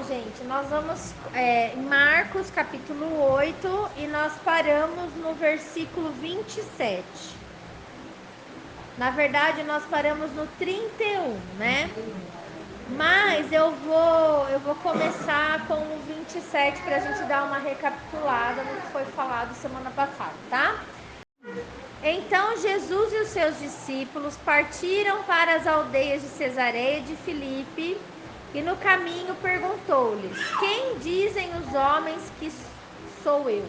Então, gente, nós vamos em Marcos capítulo 8 e nós paramos no versículo 27. Na verdade, nós paramos no 31, né? Mas eu vou começar com o 27 para a gente dar uma recapitulada no que foi falado semana passada, tá? Então Jesus e os seus discípulos partiram para as aldeias de Cesareia de Filipe e no caminho perguntou-lhes: quem dizem os homens que sou eu?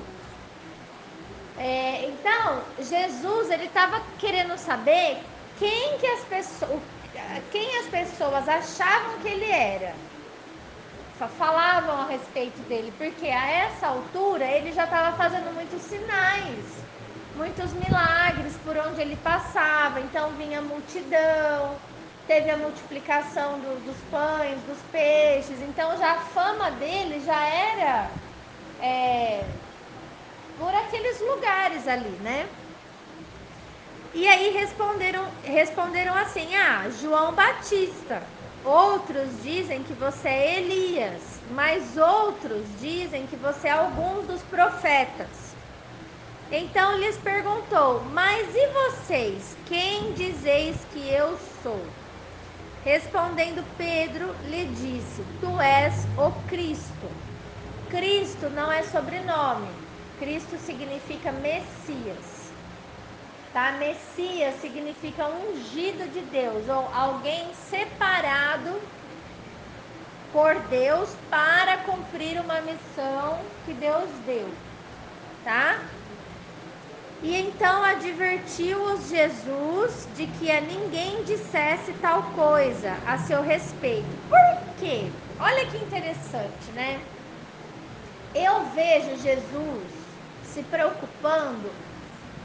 Então Jesus ele estava querendo saber quem as pessoas achavam que ele era, falavam a respeito dele, porque a essa altura ele já estava fazendo muitos sinais, muitos milagres por onde ele passava. Então vinha a multidão, teve a multiplicação dos pães, dos peixes. Então já a fama dele já era por aqueles lugares ali, né? E aí responderam assim: João Batista. Outros dizem que você é Elias, mas outros dizem que você é algum dos profetas. Então lhes perguntou: mas e vocês, quem dizeis que eu sou? Respondendo Pedro, lhe disse: tu és o Cristo. Cristo não é sobrenome. Cristo significa Messias. Tá? Messias significa ungido de Deus, ou alguém separado por Deus para cumprir uma missão que Deus deu, tá? E então advertiu-os Jesus de que a ninguém dissesse tal coisa a seu respeito. Por quê? Olha que interessante, né? Eu vejo Jesus se preocupando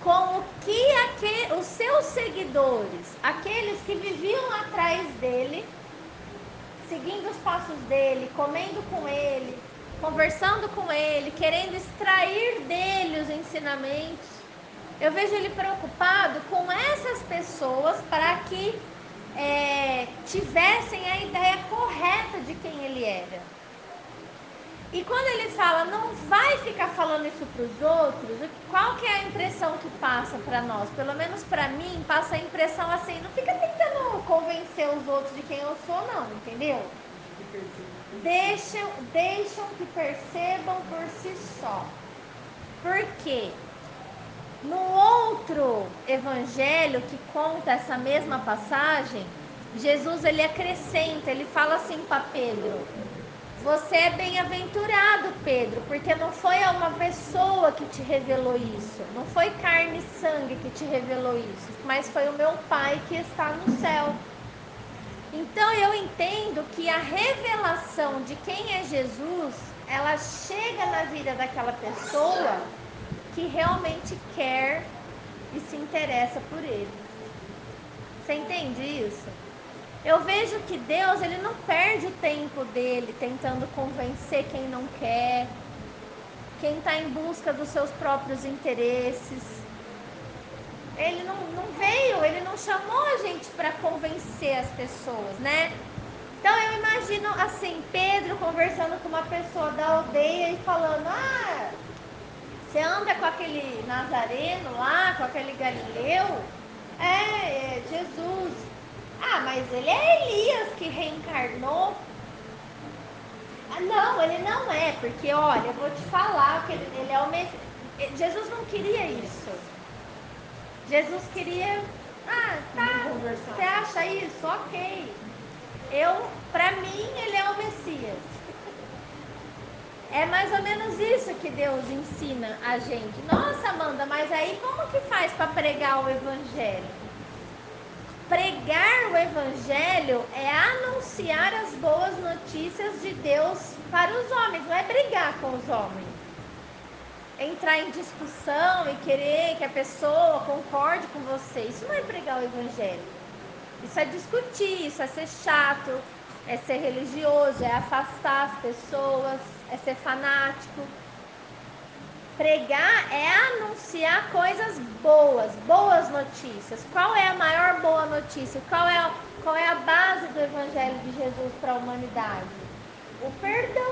com o que os seus seguidores, aqueles que viviam atrás dele, seguindo os passos dele, comendo com ele, conversando com ele, querendo extrair dele os ensinamentos. Eu vejo ele preocupado com essas pessoas para que tivessem a ideia correta de quem ele era. E quando ele fala, não vai ficar falando isso para os outros, qual que é a impressão que passa para nós? Pelo menos para mim, passa a impressão assim, não fica tentando convencer os outros de quem eu sou, não, entendeu? Deixam que percebam por si só. Por quê? No outro evangelho que conta essa mesma passagem, Jesus ele acrescenta, ele fala assim para Pedro: você é bem-aventurado, Pedro, porque não foi uma pessoa que te revelou isso, não foi carne e sangue que te revelou isso, mas foi o meu Pai que está no céu. Então eu entendo que a revelação de quem é Jesus, ela chega na vida daquela pessoa que realmente quer e se interessa por ele. Você entende isso? Eu vejo que Deus, ele não perde o tempo dele tentando convencer quem não quer, quem está em busca dos seus próprios interesses. Ele não veio, ele não chamou a gente para convencer as pessoas, né? Então eu imagino assim, Pedro conversando com uma pessoa da aldeia e falando: você anda com aquele Nazareno lá, com aquele Galileu? É Jesus. Mas ele é Elias que reencarnou. Não, ele não é, porque olha, eu vou te falar que ele é o Messias. Jesus não queria isso. Jesus queria, tá, você acha isso? Ok. Pra mim, ele é o Messias. É mais ou menos isso que Deus ensina a gente. Nossa, Amanda, mas aí como que faz para pregar o evangelho? Pregar o evangelho é anunciar as boas notícias de Deus para os homens, não é brigar com os homens. Entrar em discussão e querer que a pessoa concorde com você. Isso não é pregar o evangelho. Isso é discutir, isso é ser chato, é ser religioso, é afastar as pessoas, é ser fanático. Pregar é anunciar coisas boas, boas notícias. Qual é a maior boa notícia? Qual é a base do evangelho de Jesus para a humanidade? O perdão.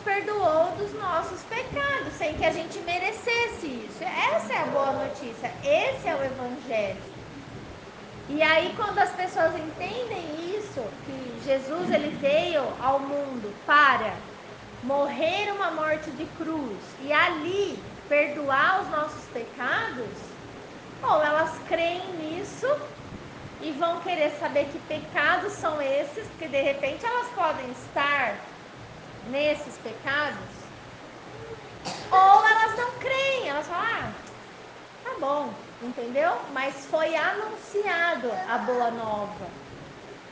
perdoou dos nossos pecados, sem que a gente merecesse isso. Essa é a boa notícia, esse é o Evangelho. E aí, quando as pessoas entendem isso, que Jesus ele veio ao mundo para morrer uma morte de cruz e ali perdoar os nossos pecados, bom, elas creem nisso e vão querer saber que pecados são esses, porque de repente elas podem estar nesses pecados, ou elas não creem, elas falam, tá bom, entendeu? Mas foi anunciado a boa nova,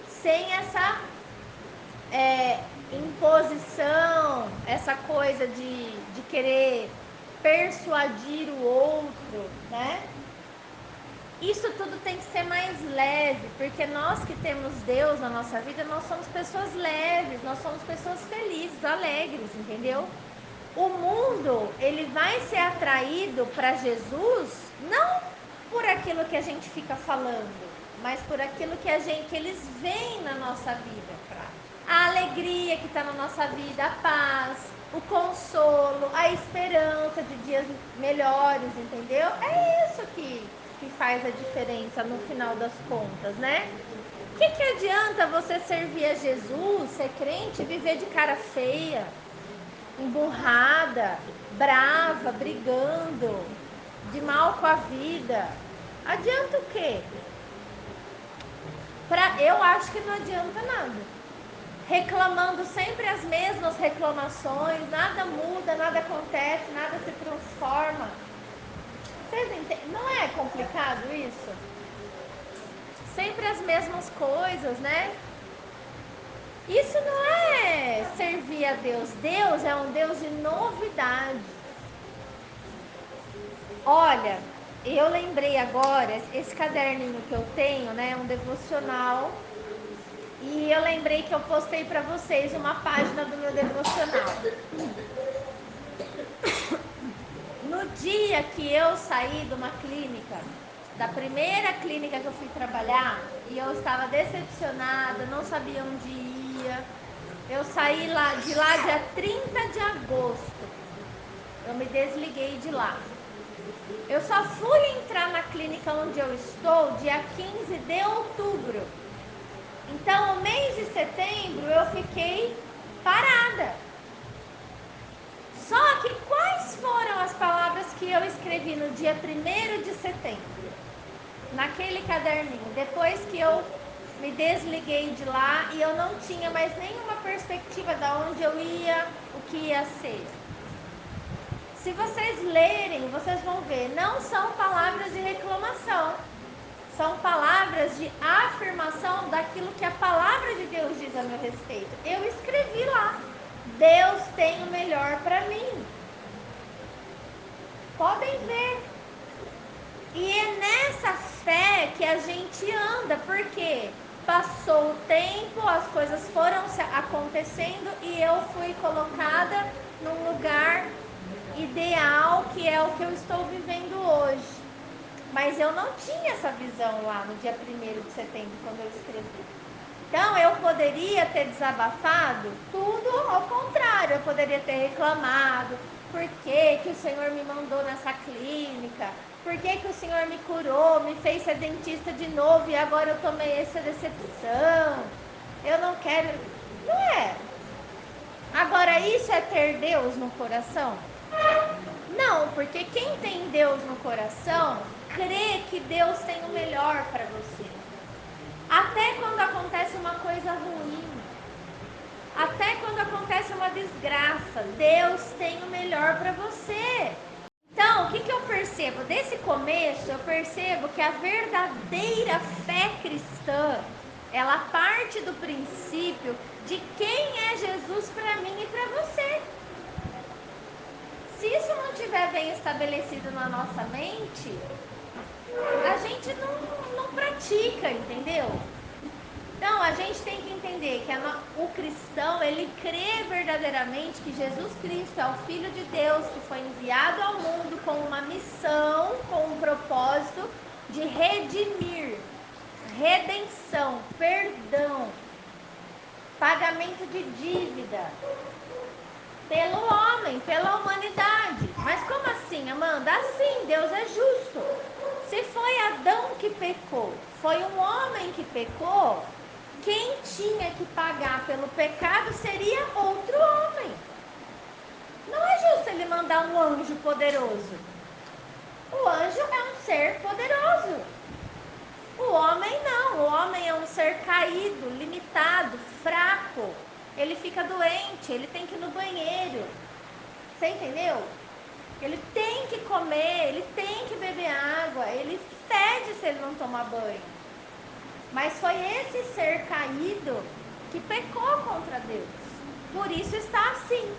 sem essa imposição, essa coisa de querer persuadir o outro, né? Isso tudo tem que ser mais leve, porque nós que temos Deus na nossa vida, nós somos pessoas leves, nós somos pessoas felizes, alegres, entendeu? O mundo, ele vai ser atraído para Jesus não por aquilo que a gente fica falando, mas por aquilo que eles veem na nossa vida. A alegria que está na nossa vida, a paz, o consolo, a esperança de dias melhores, entendeu? É isso que faz a diferença no final das contas, né? O que adianta você servir a Jesus, ser crente e viver de cara feia, emburrada, brava, brigando, de mal com a vida? Adianta o quê? Eu acho que não adianta nada. Reclamando sempre as mesmas reclamações, nada muda, nada acontece, nada se transforma. Vocês entendem? Não é complicado isso? Sempre as mesmas coisas, né? Isso não é servir a Deus. Deus é um Deus de novidade. Olha, eu lembrei agora, esse caderninho que eu tenho, né? Um devocional. E eu lembrei que eu postei para vocês uma página do meu devocional. No dia que eu saí de uma clínica, da primeira clínica que eu fui trabalhar, e eu estava decepcionada, não sabia onde ia. Eu saí de lá dia 30 de agosto. Eu me desliguei de lá. Eu só fui entrar na clínica onde eu estou dia 15 de outubro. Então, o mês de setembro eu fiquei parada. Só que quais foram as palavras que eu escrevi no dia 1º de setembro? Naquele caderninho, depois que eu me desliguei de lá e eu não tinha mais nenhuma perspectiva de onde eu ia, o que ia ser. Se vocês lerem, vocês vão ver, não são palavras de reclamação. São palavras de afirmação daquilo que a palavra de Deus diz a meu respeito. Eu escrevi lá, Deus tem o melhor para mim. Podem ver. E é nessa fé que a gente anda, porque passou o tempo, as coisas foram acontecendo e eu fui colocada num lugar ideal, que é o que eu estou vivendo hoje. Mas eu não tinha essa visão lá no dia 1º de setembro, quando eu escrevi. Então, eu poderia ter desabafado tudo ao contrário. Eu poderia ter reclamado. Por que o Senhor me mandou nessa clínica? Por que o Senhor me curou, me fez ser dentista de novo e agora eu tomei essa decepção? Eu não quero... Não é. Agora, isso é ter Deus no coração? Não, porque quem tem Deus no coração crê que Deus tem o melhor para você. Até quando acontece uma coisa ruim, até quando acontece uma desgraça, Deus tem o melhor para você. Então, o que eu percebo? Desse começo, eu percebo que a verdadeira fé cristã, ela parte do princípio de quem é Jesus para mim e para você. Se isso não estiver bem estabelecido na nossa mente, a gente não pratica, entendeu? Então, a gente tem que entender que o cristão, ele crê verdadeiramente que Jesus Cristo é o Filho de Deus, que foi enviado ao mundo com uma missão, com um propósito de redimir, redenção, perdão, pagamento de dívida. Pelo homem, pela humanidade. Mas como assim, Amanda? Assim, Deus é justo. Se foi Adão que pecou, foi um homem que pecou, quem tinha que pagar pelo pecado seria outro homem. Não é justo ele mandar um anjo poderoso. O anjo é um ser poderoso. O homem não. O homem é um ser caído, limitado, fraco. Ele fica doente, ele tem que ir no banheiro. Você entendeu? Ele tem que comer, ele tem que beber água, ele fede se ele não tomar banho. Mas foi esse ser caído que pecou contra Deus. Por isso está assim.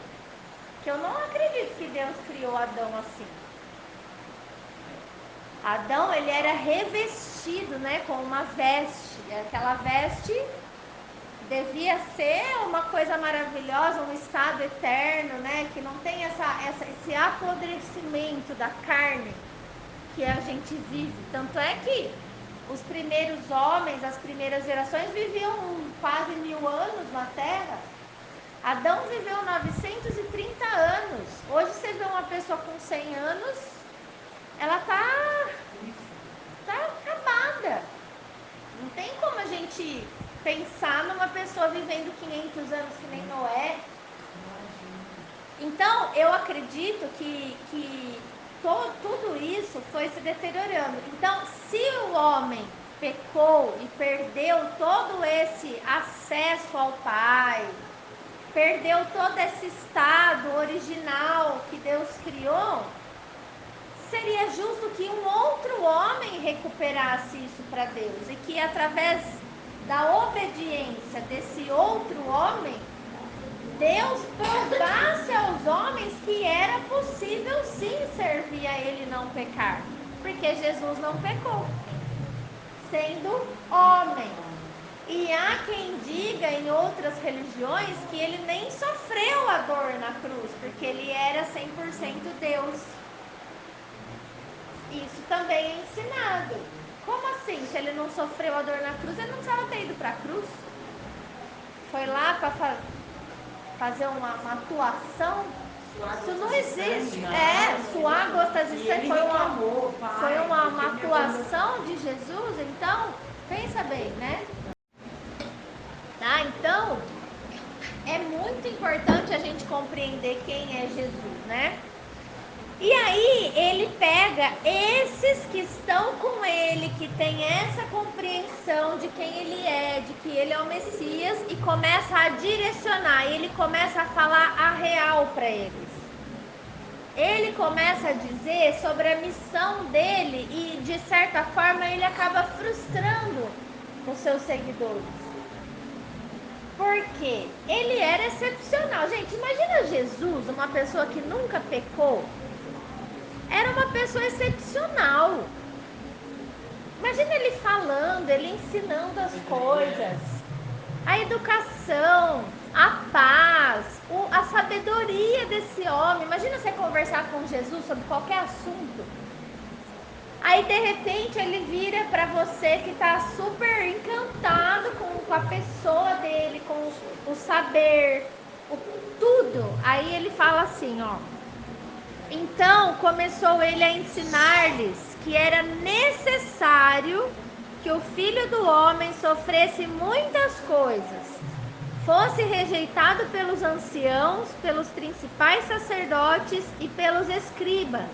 Que eu não acredito que Deus criou Adão assim. Adão, ele era revestido, né, com uma veste. Aquela veste devia ser uma coisa maravilhosa, um estado eterno, né, que não tem esse apodrecimento da carne que a gente vive. Tanto é que os primeiros homens, as primeiras gerações viviam quase 1000 anos na Terra. Adão viveu 930 anos. Hoje você vê uma pessoa com 100 anos, ela tá acabada. Não tem como a gente pensar numa pessoa vivendo 500 anos que nem Noé. Então, eu acredito que tudo isso foi se deteriorando. Então, se o homem pecou e perdeu todo esse acesso ao Pai, perdeu todo esse estado original que Deus criou, seria justo que um outro homem recuperasse isso para Deus e que através da obediência desse outro homem, Deus provasse aos homens que era possível sim servir a Ele e não pecar, porque Jesus não pecou, sendo homem. E há quem diga em outras religiões que ele nem sofreu a dor na cruz, porque ele era 100% Deus. Isso também é ensinado. Como assim? Se ele não sofreu a dor na cruz, ele não precisava ter ido para a cruz. Foi lá para fazer uma atuação. Isso não existe. Suar gotas de sangue foi uma atuação de Jesus. Então, pensa bem, né? Tá? Então, é muito importante a gente compreender quem é Jesus, né? E aí ele pega esses que estão com ele, que tem essa compreensão de quem ele é, de que ele é o Messias, e começa a direcionar, ele começa a falar a real para eles. Ele começa a dizer sobre a missão dele e, de certa forma, ele acaba frustrando os seus seguidores. Porque ele era excepcional. Gente, imagina Jesus, uma pessoa que nunca pecou, era uma pessoa excepcional. Imagina ele falando, ele ensinando as coisas, a educação, a paz, a sabedoria desse homem. Imagina você conversar com Jesus sobre qualquer assunto. Aí de repente ele vira para você que está super encantado com a pessoa dele, com o saber, tudo. Aí ele fala assim, ó. Então começou ele a ensinar-lhes que era necessário que o Filho do Homem sofresse muitas coisas, fosse rejeitado pelos anciãos, pelos principais sacerdotes e pelos escribas,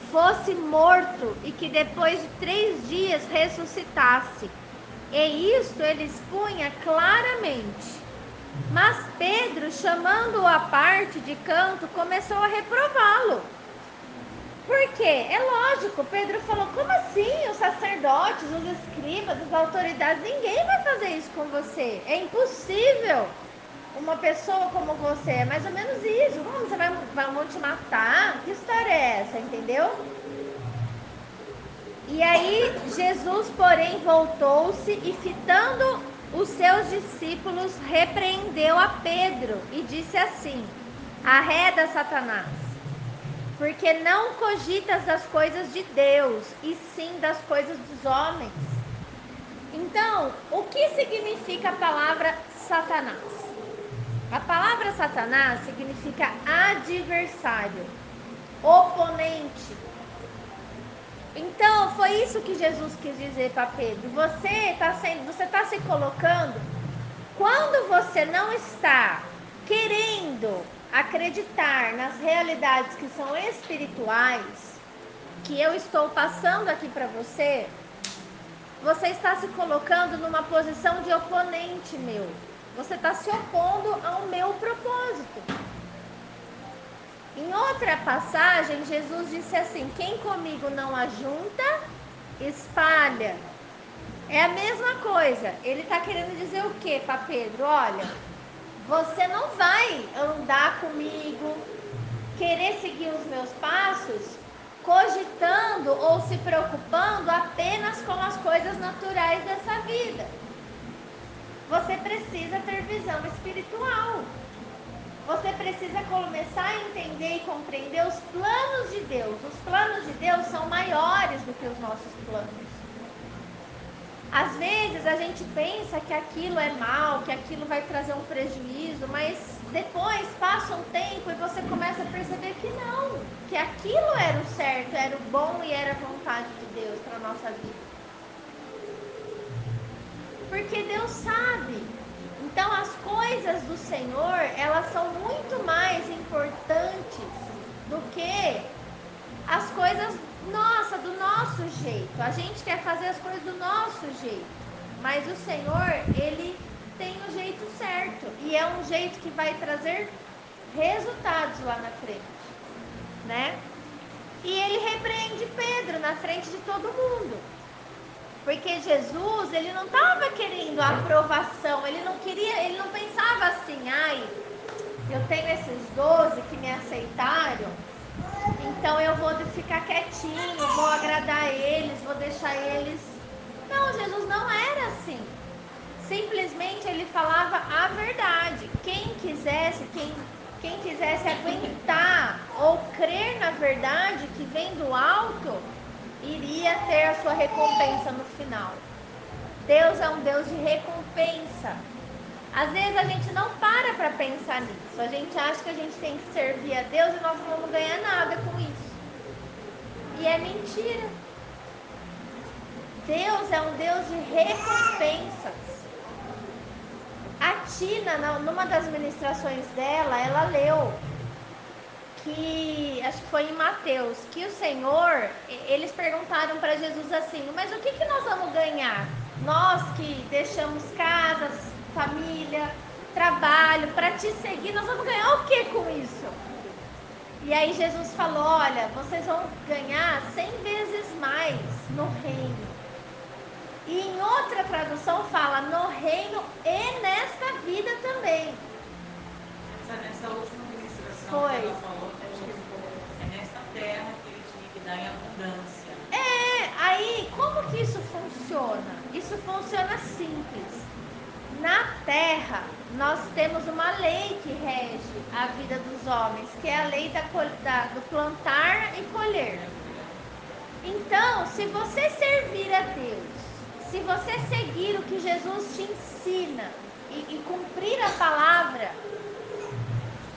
fosse morto e que depois de 3 dias ressuscitasse. E isto ele expunha claramente. Mas Pedro, chamando-o à parte de canto, começou a reprová-lo. Por quê? É lógico, Pedro falou, como assim? Os sacerdotes, os escribas, as autoridades, ninguém vai fazer isso com você. É impossível. Uma pessoa como você, é mais ou menos isso. Como você vão te matar? Que história é essa, entendeu? E aí Jesus, porém, voltou-se e, fitando os seus discípulos, repreendeu a Pedro e disse assim: arreda, Satanás, porque não cogitas das coisas de Deus, e sim das coisas dos homens. Então, o que significa a palavra Satanás? A palavra Satanás significa adversário, oponente. Então, foi isso que Jesus quis dizer para Pedro. Você está se colocando, quando você não está querendo acreditar nas realidades que são espirituais, que eu estou passando aqui para você, você está se colocando numa posição de oponente meu. Você está se opondo ao meu propósito. Em outra passagem, Jesus disse assim: quem comigo não ajunta, espalha. É a mesma coisa. Ele está querendo dizer o que para Pedro? Olha, você não vai andar comigo, querer seguir os meus passos, cogitando ou se preocupando apenas com as coisas naturais dessa vida. Você precisa ter visão espiritual. Você precisa começar a entender e compreender os planos de Deus. Os planos de Deus são maiores do que os nossos planos. Às vezes a gente pensa que aquilo é mal, que aquilo vai trazer um prejuízo, mas depois passa um tempo e você começa a perceber que não, que aquilo era o certo, era o bom e era a vontade de Deus para a nossa vida. Porque Deus sabe. Então as coisas do Senhor, elas são muito mais importantes do que as coisas do nosso jeito. A gente quer fazer as coisas do nosso jeito, mas o Senhor, Ele tem o jeito certo, e é um jeito que vai trazer resultados lá na frente, né? E Ele repreende Pedro na frente de todo mundo, porque Jesus, Ele não estava querendo aprovação, Ele não pensava assim: ai, eu tenho esses 12 que me aceitaram, então eu vou ficar quietinho, vou agradar eles, vou deixar eles. Não, Jesus não era assim. Simplesmente ele falava a verdade. Quem quisesse aguentar ou crer na verdade que vem do alto, iria ter a sua recompensa no final. Deus é um Deus de recompensa. Às vezes a gente não para pensar nisso. A gente acha que a gente tem que servir a Deus e nós não vamos ganhar nada com isso. E é mentira. Deus é um Deus de recompensas. A Tina, numa das ministrações dela, ela leu que, acho que foi em Mateus, que o Senhor, eles perguntaram para Jesus assim: mas o que nós vamos ganhar? Nós que deixamos casas, família, trabalho para te seguir, nós vamos ganhar o que com isso? E aí Jesus falou: olha, vocês vão ganhar 100 vezes mais no reino. E em outra tradução fala no reino e nesta vida também. Nessa última ministração Foi. que ela falou, é nesta terra que ele tinha que dar em abundância. Aí como que isso funciona? Isso funciona simples. Na terra, nós temos uma lei que rege a vida dos homens, que é a lei do plantar e colher. Então, se você servir a Deus, se você seguir o que Jesus te ensina e cumprir a palavra,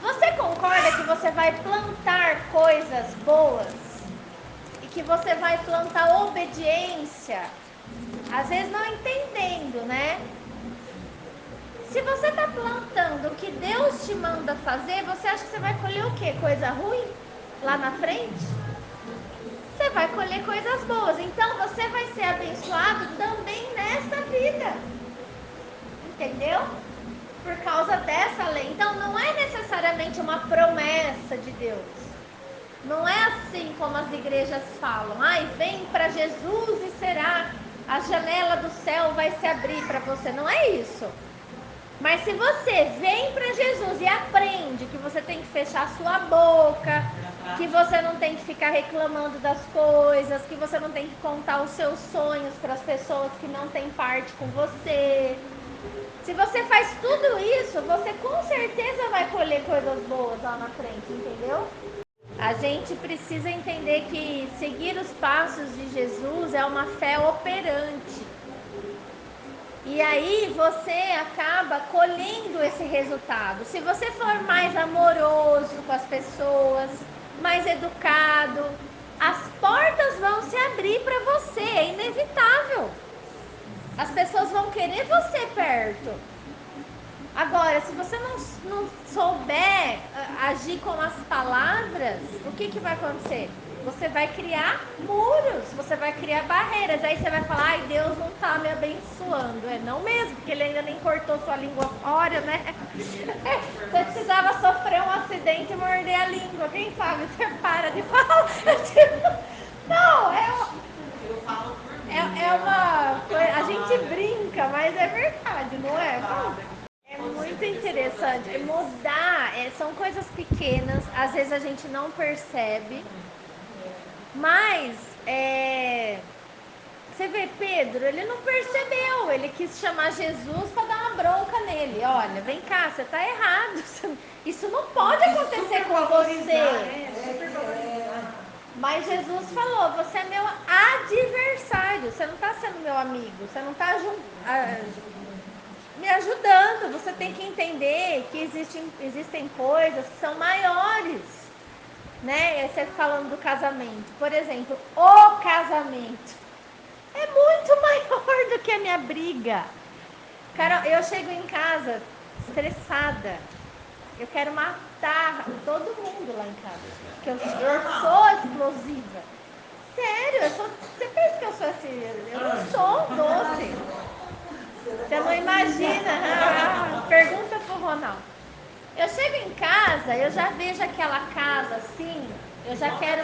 você concorda que você vai plantar coisas boas? E que você vai plantar obediência? Às vezes não entendendo, né? Se você está plantando o que Deus te manda fazer, você acha que você vai colher o quê? Coisa ruim lá na frente? Você vai colher coisas boas. Então você vai ser abençoado também nesta vida. Entendeu? Por causa dessa lei. Então não é necessariamente uma promessa de Deus. Não é assim como as igrejas falam: ai, vem para Jesus e será, a janela do céu vai se abrir para você. Não é isso. Mas se você vem para Jesus e aprende que você tem que fechar sua boca, que você não tem que ficar reclamando das coisas, que você não tem que contar os seus sonhos para as pessoas que não têm parte com você. Se você faz tudo isso, você com certeza vai colher coisas boas lá na frente, entendeu? A gente precisa entender que seguir os passos de Jesus é uma fé operante. E aí você acaba colhendo esse resultado. Se você for mais amoroso com as pessoas, mais educado, as portas vão se abrir para você, é inevitável. As pessoas vão querer você perto. Agora, se você não souber agir com as palavras, o que vai acontecer? Você vai criar muros, você vai criar barreiras. Aí você vai falar, ai, Deus não tá me abençoando. É não mesmo, porque ele ainda nem cortou sua língua fora, né? Você precisava sofrer um acidente e morder a língua. Quem sabe você para de falar. Não, Eu falo por mim. é uma coisa. A gente brinca, mas é verdade, não é? É muito interessante. Mudar são coisas pequenas, às vezes a gente não percebe, mas você vê Pedro, ele não percebeu, ele quis chamar Jesus para dar uma bronca nele. Olha, vem cá, você está errado. Isso não pode acontecer com você. Mas Jesus falou, você é meu adversário, você não está sendo meu amigo, você não está me ajudando. Você tem que entender que existem coisas que são maiores, né? Você falando do casamento, por exemplo, o casamento é muito maior do que a minha briga. Cara, eu chego em casa estressada, eu quero matar todo mundo lá em casa, porque eu sou explosiva. Sério, você pensa que eu sou assim? Eu não sou doce. Você não imagina. Pergunta pro Ronaldo. Eu chego em casa, eu já vejo aquela casa assim, eu já quero.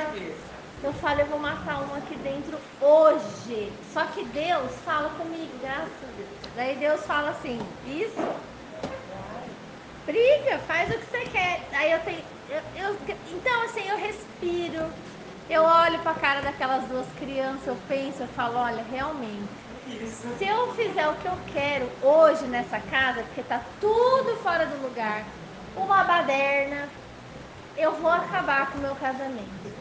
Eu falo, eu vou matar uma aqui dentro hoje. Só que Deus fala comigo, graças a Deus. Daí Deus fala assim, isso? Briga, faz o que você quer. Aí eu tenho. Então, assim, eu respiro, eu olho pra cara daquelas duas crianças, eu penso, eu falo, olha, realmente, se eu fizer o que eu quero hoje nessa casa, porque tá tudo fora do lugar, uma baderna, eu vou acabar com o meu casamento.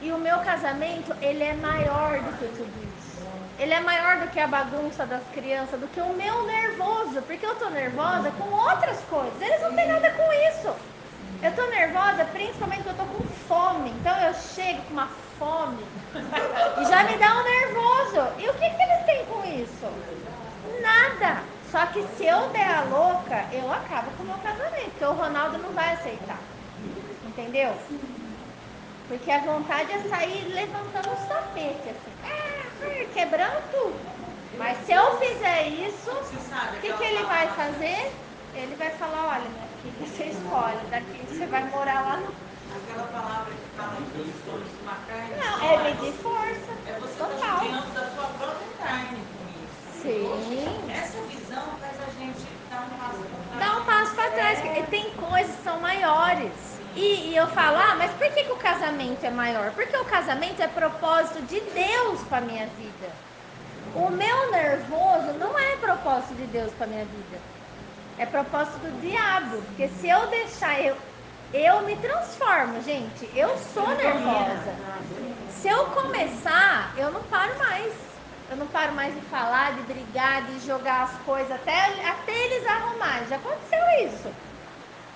E o meu casamento, ele é maior do que tudo isso. Ele é maior do que a bagunça das crianças, do que o meu nervoso, porque eu tô nervosa com outras coisas. Eles não têm nada com isso. Eu tô nervosa principalmente porque eu tô com fome. Então eu chego com uma fome e já me dá um nervoso. E o que eles têm com isso? Nada. Só que se eu der a louca, eu acabo com o meu casamento, porque o Ronaldo não vai aceitar. Entendeu? Porque a vontade é sair levantando os tapetes, assim, quebrando tudo. Mas se eu fizer isso, o que ele vai fazer? Ele vai falar, olha, minha filha, você escolhe, daqui você vai morar lá no... Aquela palavra que fala que os sonhos de uma carne. Não, é medir força. É você Total. judiando da sua própria carne com isso. Sim. Essa visão faz a gente dar um passo para trás. Dá um passo para trás. Tem coisas que são maiores. E eu falo, mas por que o casamento é maior? Porque o casamento é propósito de Deus para minha vida. O meu nervoso não é propósito de Deus para minha vida. É propósito do diabo. Porque se eu deixar, eu me transformo, gente. Eu sou nervosa. Se eu começar, eu não paro mais. Eu não paro mais de falar, de brigar, de jogar as coisas até eles arrumarem. Já aconteceu isso.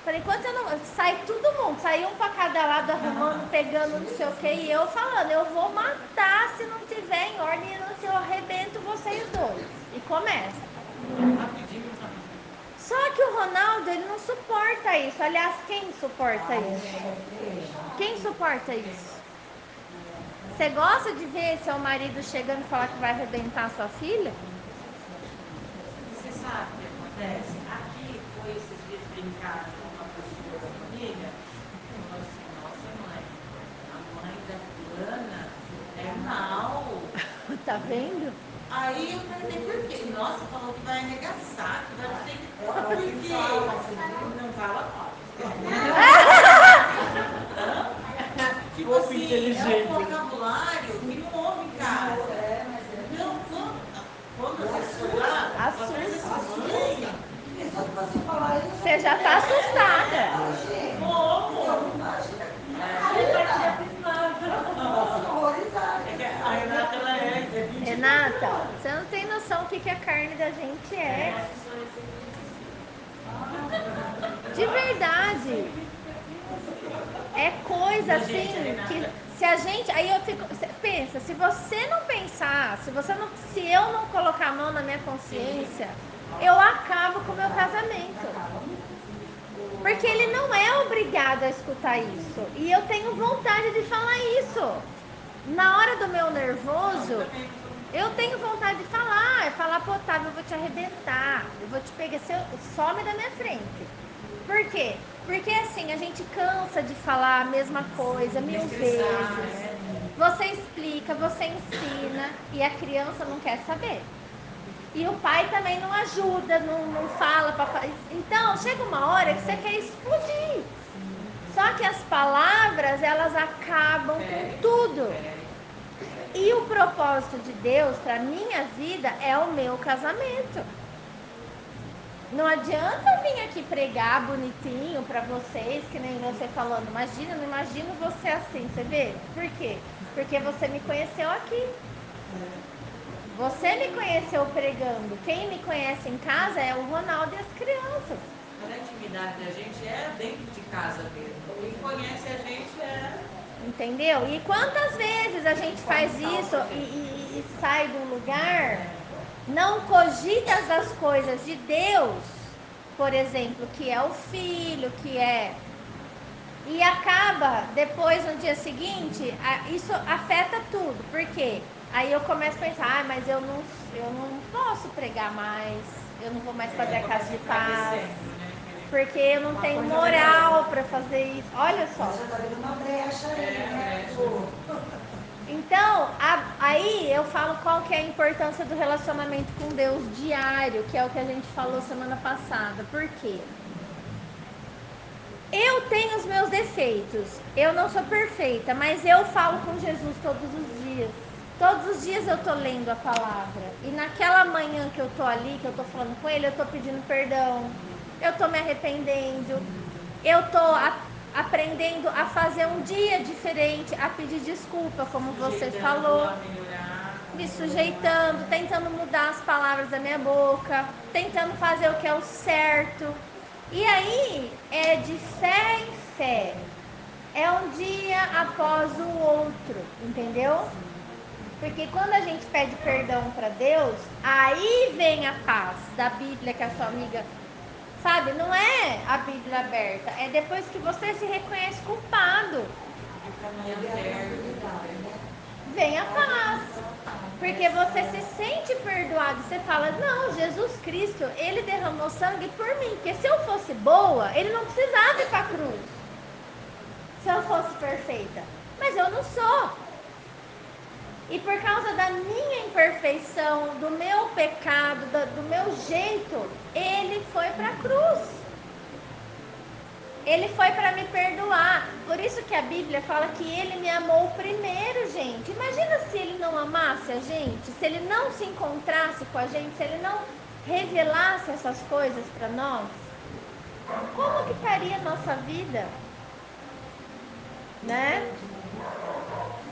Falei, enquanto eu não. Sai todo mundo, sai um pra cada lado arrumando, pegando, não sei o que, e eu falando, eu vou matar se não tiver em ordem, se eu arrebento vocês dois. E começa. Só que o Ronaldo, ele não suporta isso. Aliás, quem suporta isso? Quem suporta isso? Você gosta de ver seu marido chegando e falar que vai arrebentar a sua filha? Você sabe o que acontece? Aqui foi esses dias brincar com uma pessoa da família. Falou assim, nossa mãe, a mãe da fulana é mal. Tá vendo? Aí eu perguntei por quê? Nossa, falou que vai arregaçar, que vai não sei o que. Por quê? Não fala mal. Tipo assim, é um vocabulário que não ouve em casa. Não, quando você for lá, Assusta. Você já tá assustada. a Renata, ela é Renata, você não tem noção noção o que a carne da gente é. De verdade. É coisa assim que se a gente. Aí eu fico. Pensa, se você não pensar, se eu não colocar a mão na minha consciência, eu acabo com o meu casamento. Porque ele não é obrigado a escutar isso. E eu tenho vontade de falar isso. Na hora do meu nervoso, eu tenho vontade de falar pro Otávio, eu vou te arrebentar, eu vou te pegar, você some da minha frente. Por quê? Porque assim, a gente cansa de falar a mesma coisa mil vezes. Você explica, você ensina e a criança não quer saber. E o pai também não ajuda, não fala. Então, chega uma hora que você quer explodir. Só que as palavras, elas acabam com tudo. E o propósito de Deus para minha vida é o meu casamento. Não adianta eu vir aqui pregar bonitinho para vocês, que nem você falando. Imagina, não imagino você assim, você vê? Por quê? Porque você me conheceu aqui. Você me conheceu pregando. Quem me conhece em casa é o Ronaldo e as crianças. Mas a intimidade da gente é dentro de casa mesmo. Quem conhece a gente é. Entendeu? E quantas vezes a gente faz isso e sai do lugar, não cogita das coisas de Deus, por exemplo, que é o filho, que é. E acaba, depois, no dia seguinte, isso afeta tudo. Por quê? Aí eu começo a pensar, mas eu não posso pregar mais, eu não vou mais fazer a casa de paz, porque eu não tenho moral para fazer isso. Olha só. Você tá dando uma brecha aí, né? Então, aí eu falo qual que é a importância do relacionamento com Deus diário, que é o que a gente falou semana passada. Por quê? Eu tenho os meus defeitos, eu não sou perfeita, mas eu falo com Jesus todos os dias. Todos os dias eu tô lendo a palavra. E naquela manhã que eu tô ali, que eu tô falando com ele, eu tô pedindo perdão. Eu tô me arrependendo. Eu tô aprendendo a fazer um dia diferente, a pedir desculpa, como você falou. Me sujeitando, tentando mudar as palavras da minha boca, tentando fazer o que é o certo. E aí é de fé em fé. É um dia após o outro, entendeu? Porque quando a gente pede perdão para Deus, aí vem a paz da Bíblia que a sua amiga sabe, não é a Bíblia aberta, é depois que você se reconhece culpado. Vem a paz. Porque você se sente perdoado. Você fala, não, Jesus Cristo, ele derramou sangue por mim. Porque se eu fosse boa, ele não precisava ir para a cruz. Se eu fosse perfeita. Mas eu não sou. E por causa da minha imperfeição, do meu pecado, do meu jeito, ele foi para a cruz. Ele foi para me perdoar. Por isso que a Bíblia fala que ele me amou primeiro, gente. Imagina se ele não amasse a gente, se ele não se encontrasse com a gente, se ele não revelasse essas coisas para nós. Como que estaria a nossa vida? Né?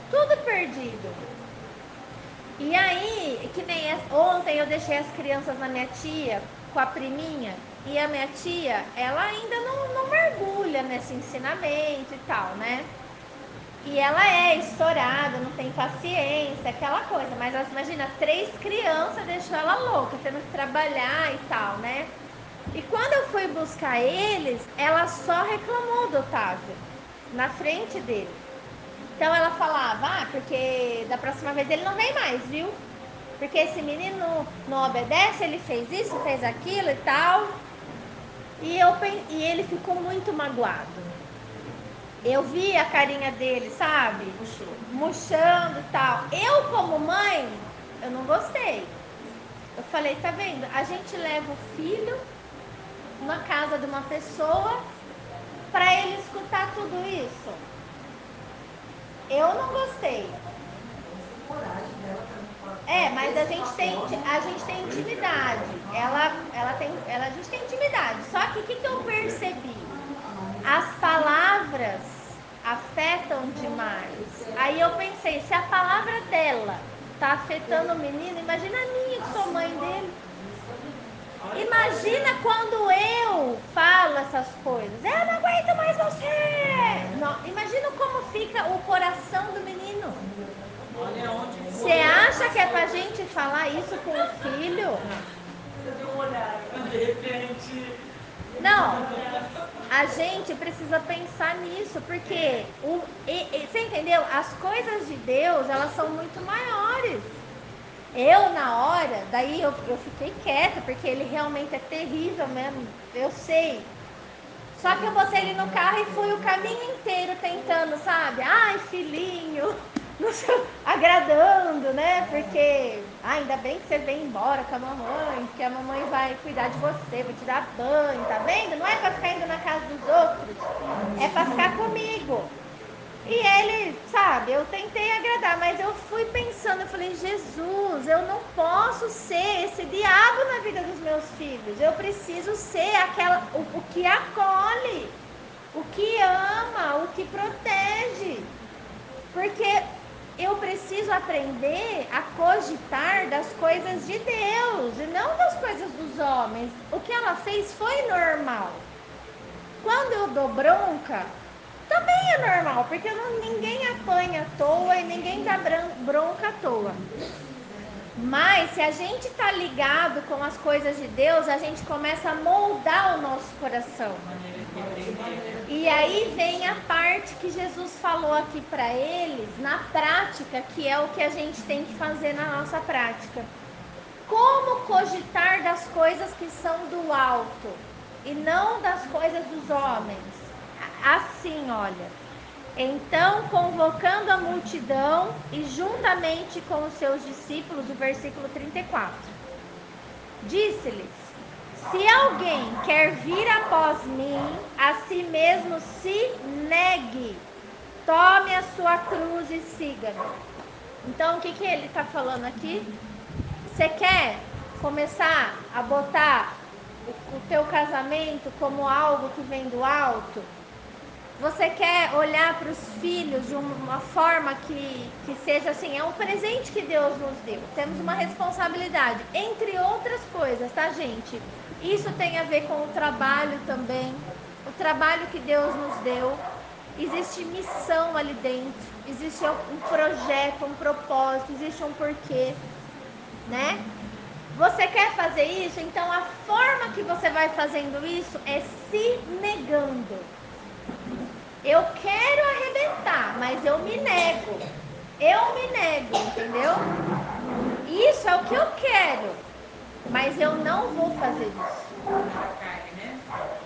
Tudo perdido. E aí, que nem ontem eu deixei as crianças na minha tia, com a priminha, e a minha tia, ela ainda não mergulha nesse ensinamento e tal, né? E ela é estourada, não tem paciência, aquela coisa. Mas imagina, 3 crianças deixou ela louca, tendo que trabalhar e tal, né? E quando eu fui buscar eles, ela só reclamou do Otávio, na frente dele. Então ela falava, porque da próxima vez ele não vem mais, viu? Porque esse menino não obedece, ele fez isso, fez aquilo e tal. E ele ficou muito magoado. Eu vi a carinha dele, sabe? Murchando e tal. Eu, como mãe, eu não gostei. Eu falei, tá vendo? A gente leva o filho na casa de uma pessoa para ele escutar tudo isso. Eu não gostei. Mas a gente tem intimidade. A gente tem intimidade. Só que o que eu percebi? As palavras afetam demais. Aí eu pensei, se a palavra dela tá afetando o menino, imagina a minha que sou mãe dele. Imagina quando eu falo essas coisas. Eu não aguento mais você. Não, imagina como fica o coração do menino. Olha onde Você acha que é pra gente falar isso com o filho? Você deu uma olhada, de repente. Não. A gente precisa pensar nisso, porque você entendeu? As coisas de Deus, elas são muito maiores. Eu, na hora, daí eu fiquei quieta, porque ele realmente é terrível mesmo, eu sei. Só que eu botei ele no carro e fui o caminho inteiro tentando, sabe? Ai, filhinho, não sei, agradando, né? Porque ainda bem que você vem embora com a mamãe, porque a mamãe vai cuidar de você, vai te dar banho, tá vendo? Não é pra ficar indo na casa dos outros, é pra ficar comigo. E ele, sabe, eu tentei agradar, mas eu fui pensando, eu falei, Jesus, eu não posso ser esse diabo na vida dos meus filhos. Eu preciso ser o que acolhe, o que ama, o que protege. Porque eu preciso aprender a cogitar das coisas de Deus e não das coisas dos homens. O que ela fez foi normal. Quando eu dou bronca, também é normal, porque ninguém apanha à toa e ninguém dá bronca à toa. Mas se a gente está ligado com as coisas de Deus, a gente começa a moldar o nosso coração. E aí vem a parte que Jesus falou aqui para eles, na prática, que é o que a gente tem que fazer na nossa prática. Como cogitar das coisas que são do alto e não das coisas dos homens? Assim, olha. Então, convocando a multidão e juntamente com os seus discípulos, o versículo 34, disse-lhes: se alguém quer vir após mim, a si mesmo se negue, tome a sua cruz e siga-me. Então, o que ele está falando aqui? Você quer começar a botar o teu casamento como algo que vem do alto? Você quer olhar para os filhos de uma forma que seja assim, é um presente que Deus nos deu. Temos uma responsabilidade, entre outras coisas, tá, gente? Isso tem a ver com o trabalho também, o trabalho que Deus nos deu. Existe missão ali dentro, existe um projeto, um propósito, existe um porquê, né? Você quer fazer isso? Então a forma que você vai fazendo isso é se negando. Eu quero arrebentar, mas eu me nego. Eu me nego, entendeu? Isso é o que eu quero, mas eu não vou fazer isso.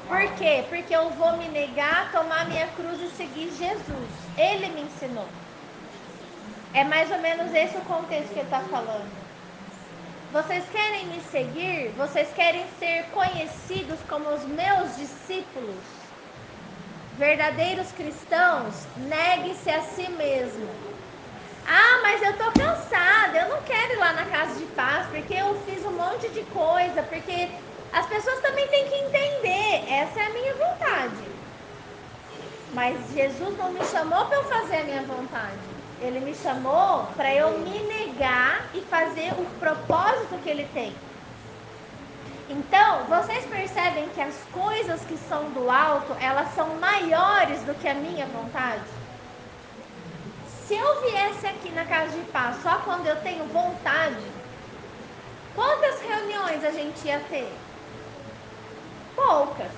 Por quê? Porque eu vou me negar, tomar minha cruz e seguir Jesus. Ele me ensinou. É mais ou menos esse o contexto que ele está falando. Vocês querem me seguir? Vocês querem ser conhecidos como os meus discípulos? Verdadeiros cristãos, negue-se a si mesmo. Ah, mas eu tô cansada, eu não quero ir lá na casa de paz, porque eu fiz um monte de coisa, porque as pessoas também têm que entender, essa é a minha vontade. Mas Jesus não me chamou para eu fazer a minha vontade. Ele me chamou para eu me negar e fazer o propósito que ele tem. Então, vocês percebem que as coisas que são do alto, elas são maiores do que a minha vontade? Se eu viesse aqui na casa de paz só quando eu tenho vontade, quantas reuniões a gente ia ter? Poucas.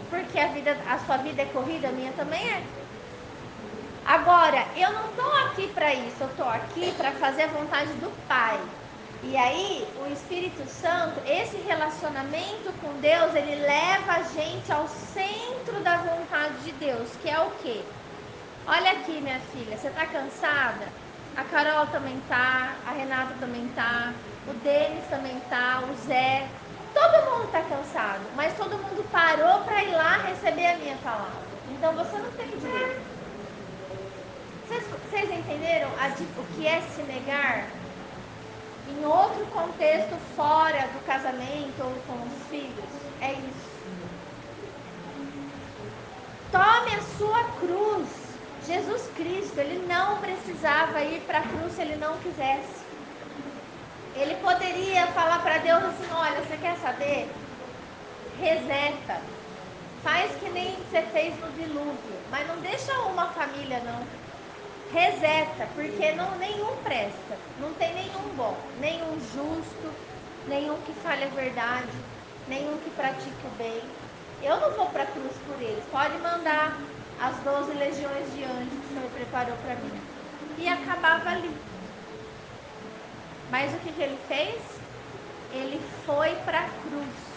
Porque a sua vida é corrida, a minha também é. Agora, eu não estou aqui para isso, eu estou aqui para fazer a vontade do Pai. E aí, o Espírito Santo, esse relacionamento com Deus, ele leva a gente ao centro da vontade de Deus, que é o quê? Olha aqui, minha filha, você tá cansada? A Carol também tá, a Renata também tá, o Denis também tá, o Zé. Todo mundo tá cansado, mas todo mundo parou para ir lá receber a minha palavra. Então você não tem direito. Vocês entenderam o que é se negar? Em outro contexto, fora do casamento ou com os filhos, é isso. Tome a sua cruz. Jesus Cristo, ele não precisava ir para a cruz se ele não quisesse. Ele poderia falar para Deus assim: olha, você quer saber? Reseta. Faz que nem você fez no dilúvio. Mas não deixa uma família, não. Reseta, porque nenhum presta. Não tem nenhum bom. Nenhum justo. Nenhum que fale a verdade. Nenhum que pratique o bem. Eu não vou para a cruz por eles. Pode mandar as 12 legiões de anjos que o Senhor preparou para mim. E acabava ali. Mas o que ele fez? Ele foi para a cruz.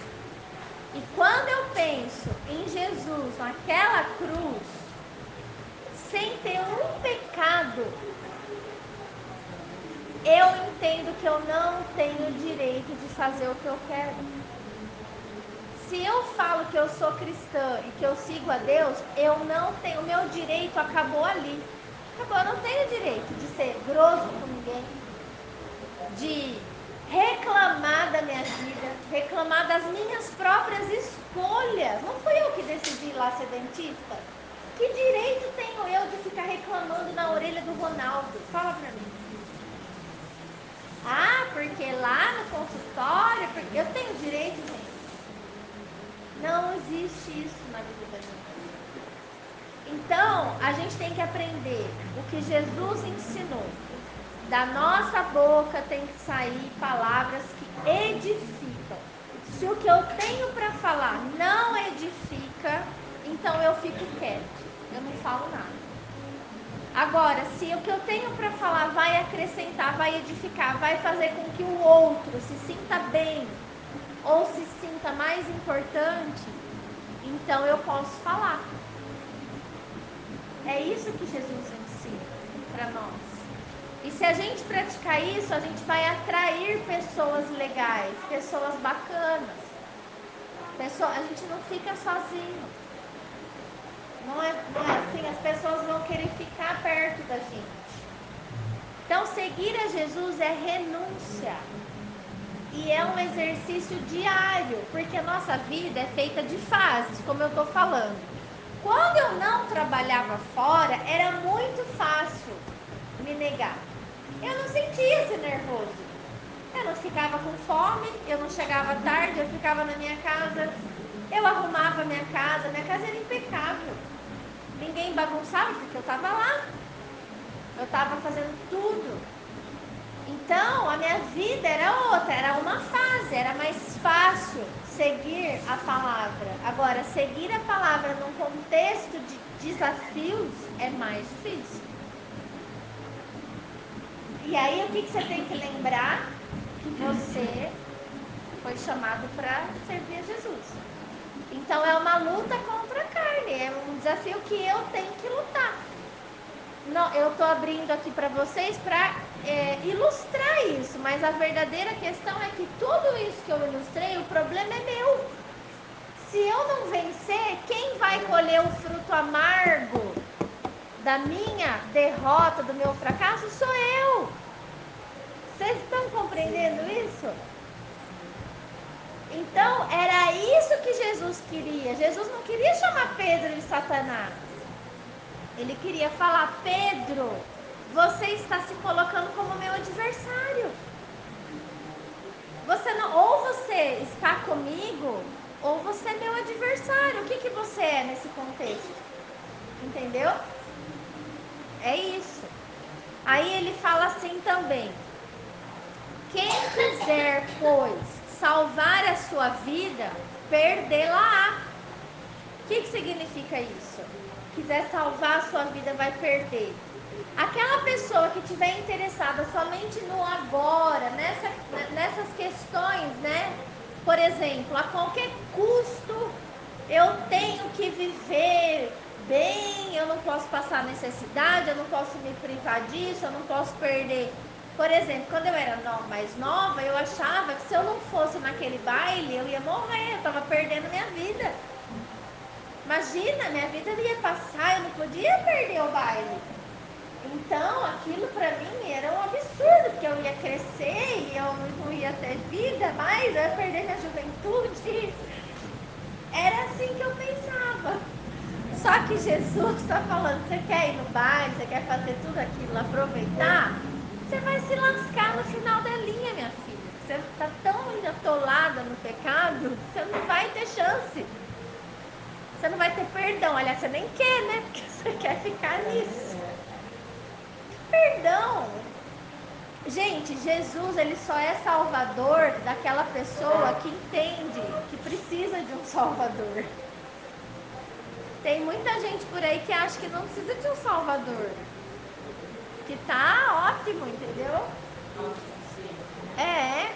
E quando eu penso em Jesus naquela cruz, sem ter um pecado, eu entendo que eu não tenho direito de fazer o que eu quero. Se eu falo que eu sou cristã e que eu sigo a Deus, eu não tenho, o meu direito acabou ali. Acabou, eu não tenho direito de ser grosso com ninguém, de reclamar da minha vida, reclamar das minhas próprias escolhas. Não fui eu que decidi ir lá ser dentista. Que direito tenho eu de ficar reclamando na orelha do Ronaldo? Fala pra mim. Ah, porque lá no consultório, porque eu tenho direito, gente. Não existe isso na vida da gente. Então, a gente tem que aprender o que Jesus ensinou. Da nossa boca tem que sair palavras que edificam. Se o que eu tenho para falar não edifica, então eu fico quieto. Eu não falo nada. Agora, se o que eu tenho para falar vai acrescentar, vai edificar, vai fazer com que o outro se sinta bem ou se sinta mais importante, então eu posso falar. É isso que Jesus ensina para nós. E se a gente praticar isso, a gente vai atrair pessoas legais, pessoas bacanas. A gente não fica sozinho. Não é assim, as pessoas vão querer ficar perto da gente. Então, seguir a Jesus é renúncia. E é um exercício diário, porque a nossa vida é feita de fases, como eu estou falando. Quando eu não trabalhava fora, era muito fácil me negar. Eu não sentia esse nervoso. Eu não ficava com fome, eu não chegava tarde, eu ficava na minha casa. Eu arrumava a minha casa era impecável. Ninguém bagunçava porque eu estava lá. Eu estava fazendo tudo. Então, a minha vida era outra, era uma fase, era mais fácil seguir a palavra. Agora, seguir a palavra num contexto de desafios é mais difícil. E aí, o que você tem que lembrar? Que você foi chamado para servir a Jesus. Então, é uma luta contra a carne, é um desafio que eu tenho que lutar. Não, eu estou abrindo aqui para vocês para ilustrar isso, mas a verdadeira questão é que tudo isso que eu ilustrei, o problema é meu. Se eu não vencer, quem vai colher o fruto amargo da minha derrota, do meu fracasso, sou eu. Vocês estão compreendendo isso? Então, era isso que Jesus queria. Jesus não queria chamar Pedro de Satanás. Ele queria falar: Pedro, você está se colocando como meu adversário. Ou você está comigo, ou você é meu adversário. O que você é nesse contexto? Entendeu? É isso. Aí ele fala assim também: quem quiser, pois, salvar a sua vida, perdê-la-á. O que significa isso? Quiser salvar a sua vida, vai perder. Aquela pessoa que estiver interessada somente no agora, nessas questões, né? Por exemplo, a qualquer custo eu tenho que viver bem, eu não posso passar necessidade, eu não posso me privar disso, eu não posso perder. Por exemplo, quando eu era mais nova, eu achava que se eu não fosse naquele baile, eu ia morrer, eu estava perdendo minha vida. Imagina, minha vida ia passar, eu não podia perder o baile. Então, aquilo para mim era um absurdo, porque eu ia crescer e eu não ia ter vida mais, eu ia perder minha juventude. Era assim que eu pensava. Só que Jesus está falando: você quer ir no baile, você quer fazer tudo aquilo, aproveitar? você vai se lascar no final da linha, minha filha. Você tá tão ainda atolada no pecado, você não vai ter chance. Você não vai ter perdão. Aliás, você nem quer, né? Porque você quer ficar nisso. Perdão. Gente, Jesus, ele só é salvador daquela pessoa que entende que precisa de um salvador. Tem muita gente por aí que acha que não precisa de um salvador. Que tá ótimo, entendeu? É.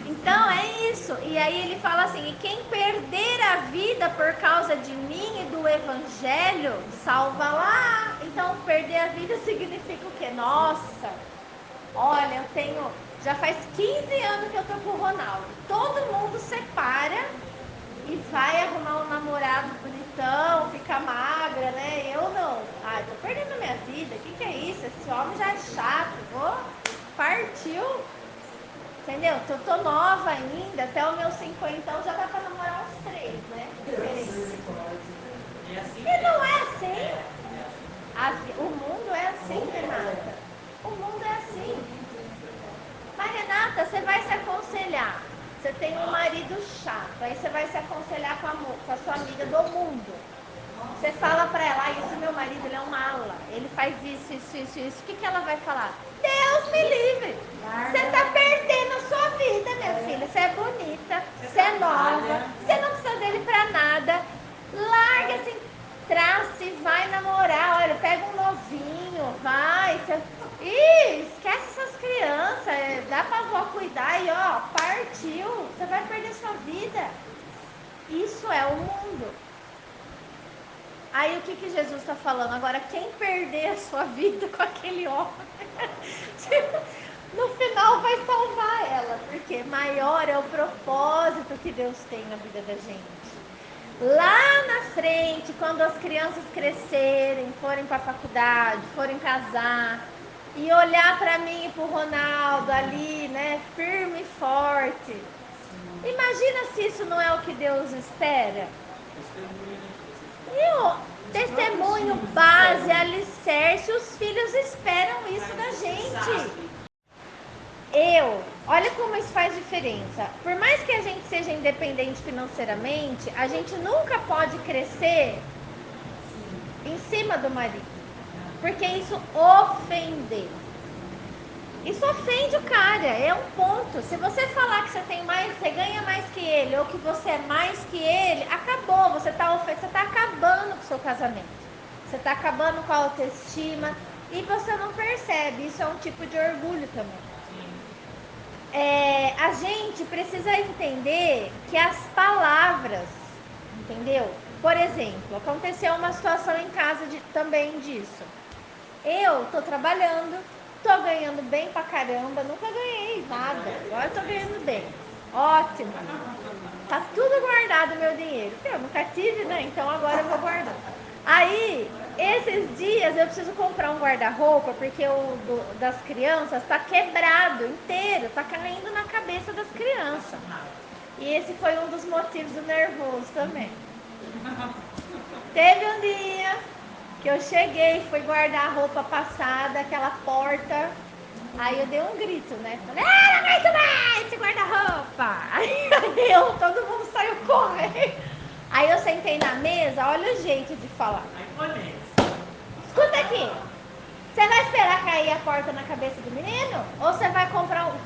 Então é isso. E aí ele fala assim: e quem perder a vida por causa de mim e do evangelho, salva lá. Então perder a vida significa o quê? Nossa, olha, eu tenho. Já faz 15 anos que eu tô com o Ronaldo. Todo mundo separa e vai arrumar um namorado bonitão, fica magra, né? Eu não. Ai, tô perdendo a minha vida. O que é isso? Esse homem já é chato. Vou. Partiu. Entendeu? Eu tô nova ainda, até o meu 50 já dá pra namorar uns 3, né? Diferente. E não é assim. O mundo é assim, Renata. O mundo é assim. Mas, Renata, você vai se aconselhar. Você tem um marido chato, aí você vai se aconselhar com a sua amiga do mundo. Você fala pra ela, esse meu marido, ele é um mala. Ele faz isso. O que ela vai falar? Deus me livre. Você tá perdendo a sua vida, minha filha. Você é bonita, você é nova, você não precisa dele pra nada. Larga assim, trace, vai namorar. Olha, pega um novinho, vai. Ih, esquece essas crianças. Dá pra avó cuidar e ó, partiu. Você vai perder sua vida. Isso é o mundo. Aí o que Jesus está falando? Agora, quem perder a sua vida com aquele homem, no final vai salvar ela, porque maior é o propósito que Deus tem na vida da gente. Lá na frente, quando as crianças crescerem, forem para a faculdade, forem casar, e olhar para mim e para o Ronaldo ali, né, firme e forte. Imagina se isso não é o que Deus espera. E o testemunho, base, alicerce, os filhos esperam isso da gente. Olha como isso faz diferença. Por mais que a gente seja independente financeiramente, a gente nunca pode crescer em cima do marido, porque isso ofende. Isso ofende o cara, é um ponto. Se você falar que você tem mais, você ganha mais que ele, ou que você é mais que ele, acabou. Você tá acabando com o seu casamento. Você tá acabando com a autoestima e você não percebe. Isso é um tipo de orgulho também. A gente precisa entender que as palavras, entendeu? Por exemplo, aconteceu uma situação em casa também disso. Eu tô trabalhando, tô ganhando bem pra caramba, nunca ganhei nada, agora tô ganhando bem. Ótimo. Tá tudo guardado meu dinheiro. Eu nunca tive, né? Então agora eu vou guardar. Aí, esses dias eu preciso comprar um guarda-roupa, porque das crianças tá quebrado inteiro, tá caindo na cabeça das crianças. E esse foi um dos motivos do nervoso também. Teve um dia que eu cheguei, fui guardar a roupa passada, aquela porta. Aí eu dei um grito, né? Falei, não aguento mais esse guarda-roupa. Aí todo mundo saiu correndo. Aí eu sentei na mesa, olha o jeito de falar. Escuta aqui. Você vai esperar cair a porta na cabeça do menino? Ou você vai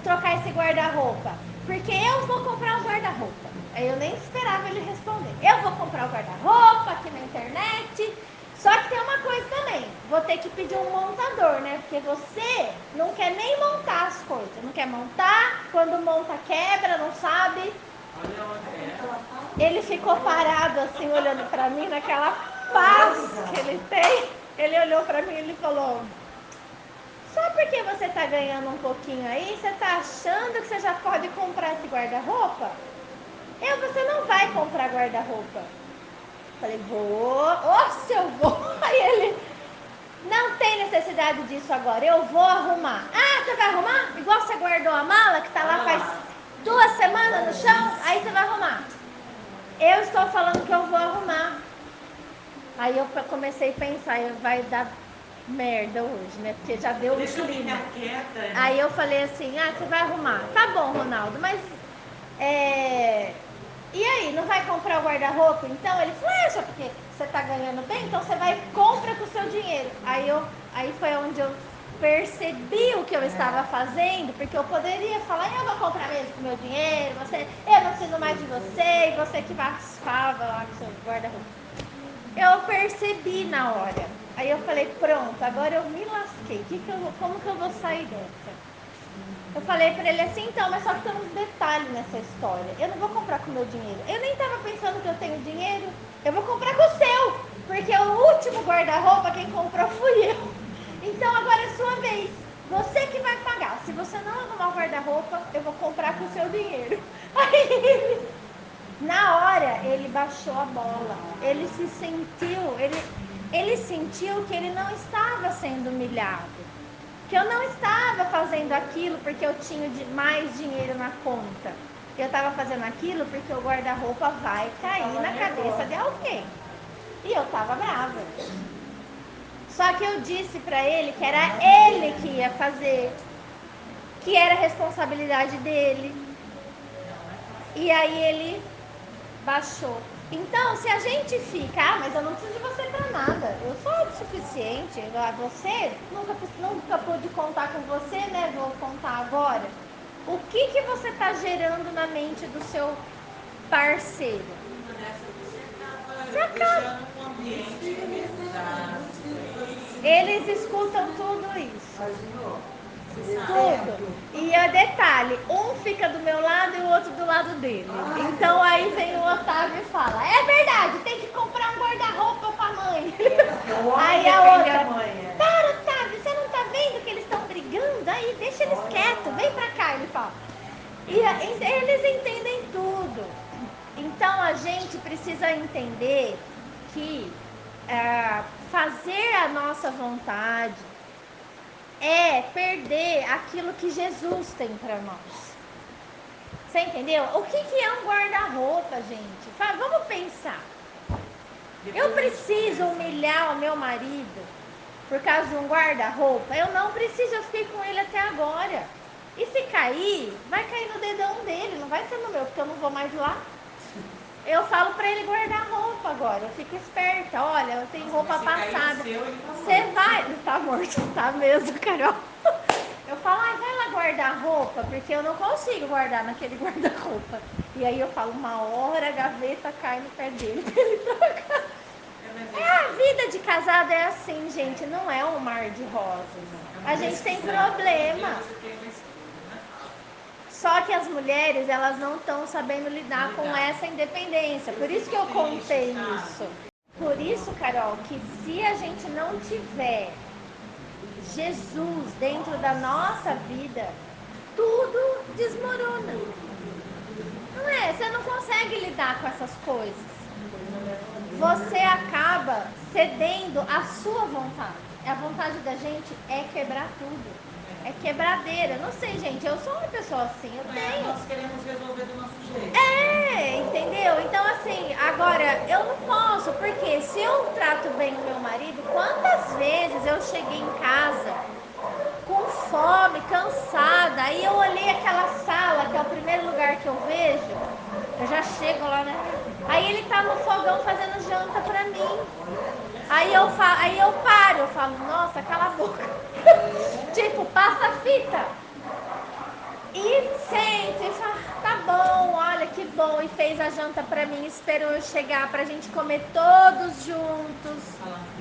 trocar esse guarda-roupa? Porque eu vou comprar um guarda-roupa. Aí eu nem esperava ele responder. Eu vou comprar o guarda-roupa aqui na internet. Só que tem uma coisa também. Vou ter que pedir um montador, né? Porque você não quer nem montar as coisas. Não quer montar. Quando monta, quebra, não sabe. Ele ficou parado assim, olhando pra mim, naquela paz que ele tem. Ele olhou pra mim e ele falou: só porque você tá ganhando um pouquinho aí, você tá achando que você já pode comprar esse guarda-roupa? Você não vai comprar guarda-roupa. Falei, vou. Se eu vou. Aí ele, não tem necessidade disso agora, eu vou arrumar. Ah, você vai arrumar? Igual você guardou a mala que tá lá faz 2 semanas no chão, aí você vai arrumar. Eu estou falando que eu vou arrumar. Aí eu comecei a pensar, vai dar merda hoje, né? Porque já deu um Deixa eu clima. ficar quieta. Né? Aí eu falei assim, você vai arrumar. Tá bom, Ronaldo, mas e aí, não vai comprar o guarda-roupa? Então ele falou, só porque você tá ganhando bem, então você vai e compra com o seu dinheiro. Aí foi onde eu percebi o que eu estava fazendo, porque eu poderia falar, eu vou comprar mesmo com o meu dinheiro, eu não preciso mais de você, e você que raspava lá com o seu guarda-roupa. Eu percebi na hora. Aí eu falei, pronto, agora eu me lasquei. Como que eu vou sair dessa? Eu falei pra ele assim, então, mas só que tem uns detalhes nessa história. Eu não vou comprar com o meu dinheiro. Eu nem tava pensando que eu tenho dinheiro. Eu vou comprar com o seu. Porque o último guarda-roupa quem comprou fui eu. Então agora é sua vez. Você que vai pagar. Se você não arrumar o guarda-roupa, eu vou comprar com o seu dinheiro. Aí na hora ele baixou a bola. Ele se sentiu, ele sentiu que ele não estava sendo humilhado. Que eu não estava fazendo aquilo porque eu tinha mais dinheiro na conta. Eu estava fazendo aquilo porque o guarda-roupa vai cair na cabeça de alguém. E eu estava brava. Só que eu disse para ele que era ele que ia fazer, que era responsabilidade dele. E aí ele baixou. Então, se a gente fica, mas eu não preciso de você para nada, eu sou o suficiente, você nunca pude contar com você, né? Vou contar agora. O que você está gerando na mente do seu parceiro? Você acaba deixando um ambiente Eles escutam tudo isso. Tudo. E é detalhe, um fica do meu lado e o outro do lado dele. Então aí vem o Otávio e fala, é verdade, tem que comprar um guarda-roupa pra mãe. Aí a outra, para Otávio, você não tá vendo que eles estão brigando? Aí deixa eles quietos, vem pra cá, ele fala. E eles entendem tudo. Então a gente precisa entender que fazer a nossa vontade é perder aquilo que Jesus tem para nós. Você entendeu? O que é um guarda-roupa, gente? Vamos pensar. Eu preciso humilhar o meu marido por causa de um guarda-roupa? Eu não preciso, eu fiquei com ele até agora. E se cair, vai cair no dedão dele, não vai ser no meu, porque eu não vou mais lá. Eu falo pra ele guardar roupa agora, eu fico esperta. Olha, eu tenho roupa passada. Você vai. Tá morto, tá mesmo, Carol. Eu falo, vai lá guardar roupa, porque eu não consigo guardar naquele guarda-roupa. E aí eu falo, uma hora a gaveta cai no pé dele pra ele trocar. A vida de casado é assim, gente, não é um mar de rosas. A gente tem problema. Só que as mulheres, elas não estão sabendo lidar com essa independência. Por isso que eu contei isso. Por isso, Carol, que se a gente não tiver Jesus dentro da nossa vida, tudo desmorona. Não é? Você não consegue lidar com essas coisas. Você acaba cedendo a sua vontade. A vontade da gente é quebrar tudo. É quebradeira. Não sei, gente, eu sou uma pessoa assim, eu tenho. Nós queremos resolver do nosso jeito. Entendeu? Então, assim, agora, eu não posso, porque se eu trato bem o meu marido, quantas vezes eu cheguei em casa com fome, cansada, aí eu olhei aquela sala, que é o primeiro lugar que eu vejo, eu já chego lá, né? Aí ele tá no fogão fazendo janta pra mim. Aí eu paro, eu falo, nossa, cala a boca. Tipo, passa a fita. E sente e fala, tá bom, olha que bom. E fez a janta pra mim, esperou eu chegar pra gente comer todos juntos.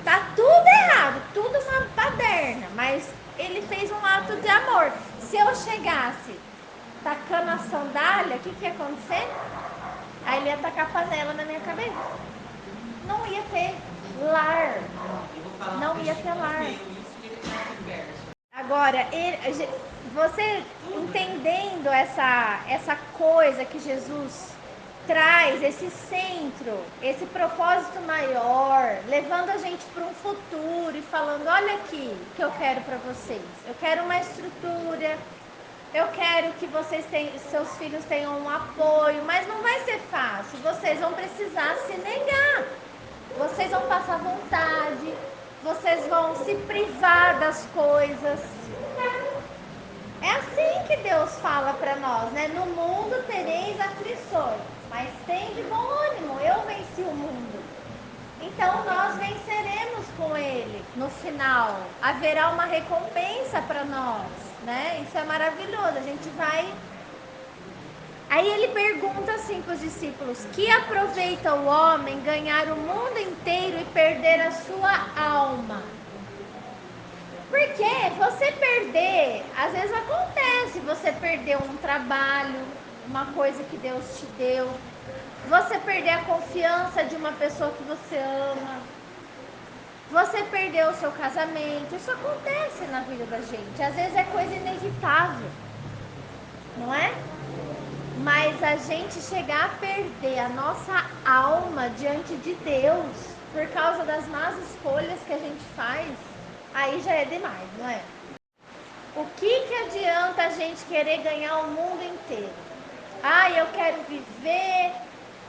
Tá tudo errado, tudo uma baderna, mas ele fez um ato de amor. Se eu chegasse tacando a sandália, o que ia acontecer? Aí ele ia tacar a panela na minha cabeça. Não ia ter lar. Não ia ter lar. Agora, você entendendo essa coisa que Jesus traz, esse centro, esse propósito maior, levando a gente para um futuro e falando, olha aqui o que eu quero para vocês. Eu quero uma estrutura, eu quero que seus filhos tenham um apoio, mas não vai ser fácil. Vocês vão precisar se negar. Vocês vão passar vontade. vocês vão se privar das coisas. É assim que Deus fala para nós, né? No mundo tereis aflições, mas tem de bom ânimo, eu venci o mundo. Então nós venceremos com ele no final. Haverá uma recompensa para nós, né? Isso é maravilhoso. A gente vai. Aí ele pergunta assim para os discípulos: que aproveita o homem ganhar o mundo inteiro e perder a sua alma? Porque você perder, às vezes acontece, você perder um trabalho, uma coisa que Deus te deu, você perder a confiança de uma pessoa que você ama, você perder o seu casamento, isso acontece na vida da gente, às vezes é coisa inevitável, não é? Mas a gente chegar a perder a nossa alma diante de Deus por causa das más escolhas que a gente faz, aí já é demais, não é? O que adianta a gente querer ganhar o mundo inteiro? Ah, eu quero viver,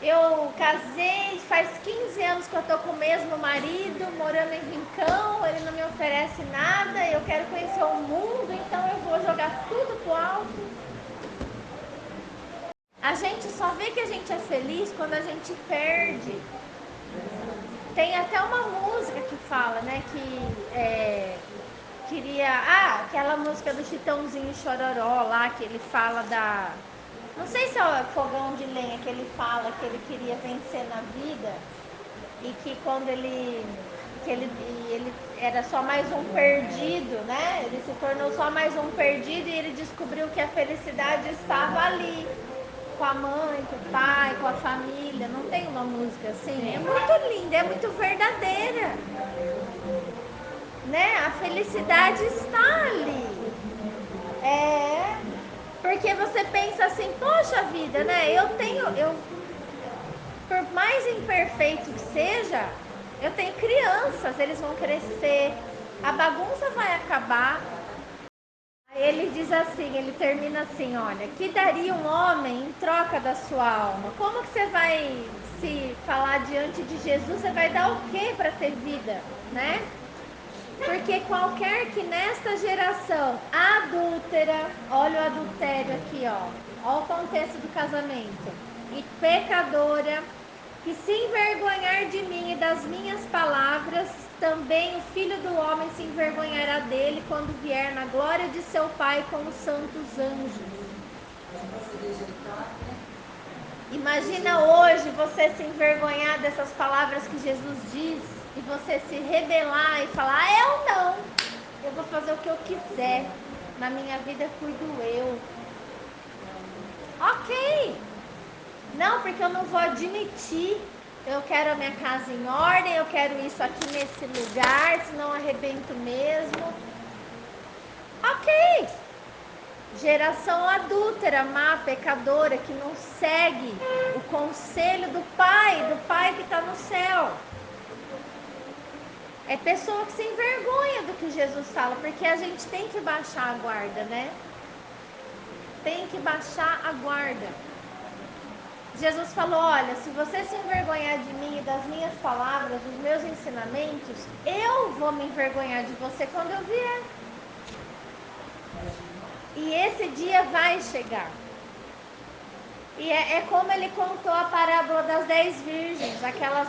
eu casei, faz 15 anos que eu tô com o mesmo marido, morando em Rincão, ele não me oferece nada, eu quero conhecer o mundo, então eu vou jogar tudo pro alto. A gente só vê que a gente é feliz quando a gente perde. Tem até uma música que fala, né, queria... Ah, aquela música do Chitãozinho Chororó lá, que ele fala da... Não sei se é o fogão de lenha que ele fala que ele queria vencer na vida e que quando ele era só mais um perdido, né? Ele se tornou só mais um perdido e ele descobriu que a felicidade estava ali, com a mãe, com o pai, com a família. Não tem uma música assim? É muito linda, é muito verdadeira, né? A felicidade está ali. É, porque você pensa assim, poxa vida, né? Por mais imperfeito que seja, eu tenho crianças, eles vão crescer, a bagunça vai acabar. Aí ele diz assim, ele termina assim, olha, que daria um homem em troca da sua alma? Como que você vai se falar diante de Jesus? Você vai dar o que para ter vida, né? Porque qualquer que nesta geração adúltera, olha o adultério aqui, ó, olha o contexto do casamento, e pecadora, que se envergonhar de mim e das minhas palavras, também o Filho do Homem se envergonhará dele quando vier na glória de seu Pai com os santos anjos. Imagina hoje você se envergonhar dessas palavras que Jesus diz e você se rebelar e falar, eu não, eu vou fazer o que eu quiser, na minha vida cuido eu. Ok, não, porque eu não vou admitir, eu quero a minha casa em ordem, eu quero isso aqui nesse lugar, senão arrebento mesmo. Ok, geração adúltera, má, pecadora, que não segue o conselho do Pai que está no céu. É pessoa que se envergonha do que Jesus fala, porque a gente tem que baixar a guarda, né? Tem que baixar a guarda. Jesus falou, olha, se você se envergonhar de mim e das minhas palavras, dos meus ensinamentos, eu vou me envergonhar de você quando eu vier. E esse dia vai chegar. E é como ele contou a parábola das 10 virgens, aquelas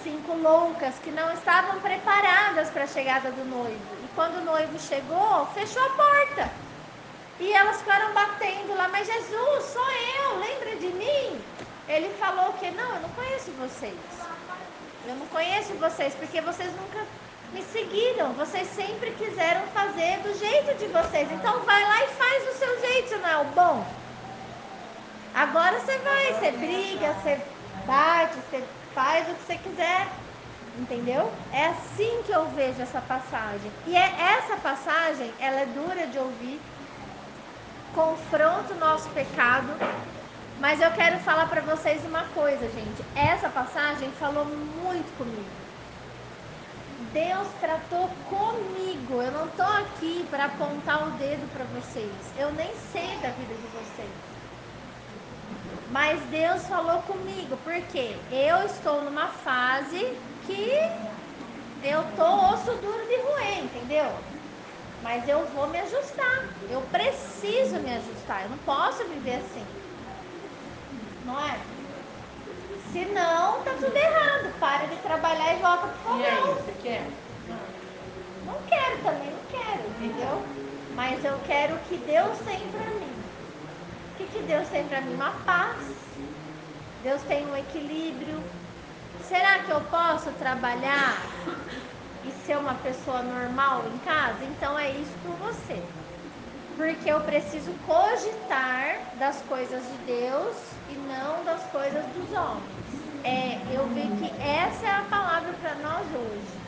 5 loucas que não estavam preparadas para a chegada do noivo. E quando o noivo chegou, fechou a porta. E elas ficaram batendo lá, mas Jesus, sou eu, lembra de mim? Ele falou que não, eu não conheço vocês. Eu não conheço vocês porque vocês nunca me seguiram. Vocês sempre quiseram fazer do jeito de vocês. Então vai lá e faz do seu jeito, não é o bom? Agora você vai, você briga, você bate, você faz o que você quiser, entendeu? É assim que eu vejo essa passagem. E essa passagem, ela é dura de ouvir, confronta o nosso pecado, mas eu quero falar para vocês uma coisa, gente. Essa passagem falou muito comigo. Deus tratou comigo. Eu não tô aqui para apontar o dedo para vocês. Eu nem sei da vida de vocês. Mas Deus falou comigo, porque eu estou numa fase que Eu tô osso duro de roer, entendeu? Mas eu vou me ajustar. Eu preciso me ajustar. Eu não posso viver assim. Não é? Se não, tá tudo errado. Para de trabalhar e volta pro E aí, fogão. você quer? Não quero também, não quero, entendeu? Mas eu quero o que Deus tem pra mim. O que Deus tem pra mim? Uma paz. Deus tem um equilíbrio. Será que eu posso trabalhar e ser uma pessoa normal em casa? Então é isso por você. Porque eu preciso cogitar das coisas de Deus e não das coisas dos homens. Eu vi que essa é a palavra para nós hoje.